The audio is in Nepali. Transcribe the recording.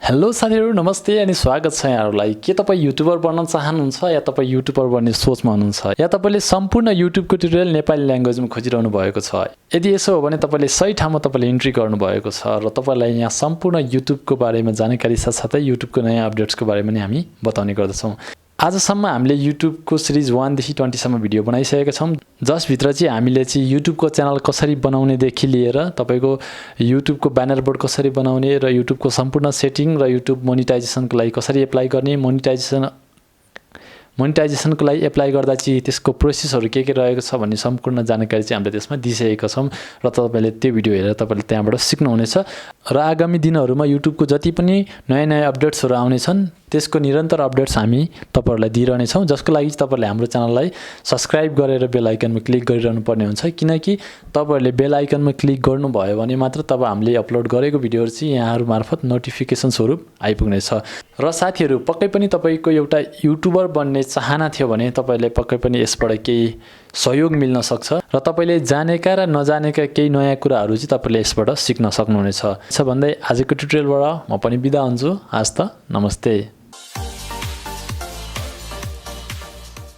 हेलो साथीहरु नमस्ते अनि स्वागत छ यहाँहरुलाई। के तपाई युट्युबर बन्न चाहनुहुन्छ या तपाई युट्युबर बन्ने सोचमा हुनुहुन्छ या तपाईले सम्पूर्ण युट्युबको ट्युटोरियल नेपाली ल्याङ्ग्वेजमा खोजिरहनु भएको छ? यदि यसो हो भने तपाईले सही ठाउँमा तपाईले इन्ट्री गर्नु भएको छ र तपाईलाई यहाँ सम्पूर्ण युट्युबको बारेमा जानकारी साथसाथै युट्युबको नयाँ अपडेट्सको बारेमा नि हामी बताउने गर्दछौं। आजसम्म हामीले युट्युबको सिरिज 1 देखि 20 सम्म भिडियो बनाइसकेका छौं, जसभित्र चाहिँ हामीले चाहिँ युट्युबको च्यानल कसरी बनाउने देखि लिएर तपाईको युट्युबको ब्यानर बोर्ड कसरी बनाउने र युट्युबको सम्पूर्ण सेटिङ र युट्युब मोनेटाइजेसनको लागि कसरी एप्लाई गर्ने, मोनेटाइजेसनको लागि एप्लाई गर्दा चाहिँ त्यसको प्रोसेसहरु के रहेको छ भन्ने सम्पूर्ण जानकारी चाहिँ हामीले त्यसमा दिइसकेका छौं र तपाईले त्यो भिडियो हेरेर तपाईले त्यहाँबाट सिक्नुहुनेछ र आगामी दिनहरुमा युट्युबको जति पनि नयाँ अपडेट्सहरु आउने छन् त्यसको निरन्तर अपडेट्स हामी तपाईहरुलाई दिइरहने छौं, जसको लागि तपाईहरुले हाम्रो च्यानललाई सब्स्क्राइब गरेर बेल आइकनमा क्लिक गरिरहनु पर्ने हुन्छ, किनकि तपाईहरुले बेल आइकनमा क्लिक गर्नुभयो भने मात्र तब हामीले अपलोड गरेको भिडियोहरु चाहिँ यहाँहरु मार्फत नोटिफिकेसन स्वरूप आइपुग्नेछ। र साथीहरु पक्कै पनि तपाईको एउटा युट्युबर बन्ने चाहना थियो भने तपाईले पक्कै पनि यसबाट केही सहयोग मिल्न सक्छ र तपाईले जानेका र नजानेका केही नयाँ कुराहरु चाहिँ तपाईले यसबाट सिक्न सक्नुहुनेछ। भन्दै आजको ट्युटोरियलबाट म पनि बिदा हुन्छु। हस्त नमस्ते।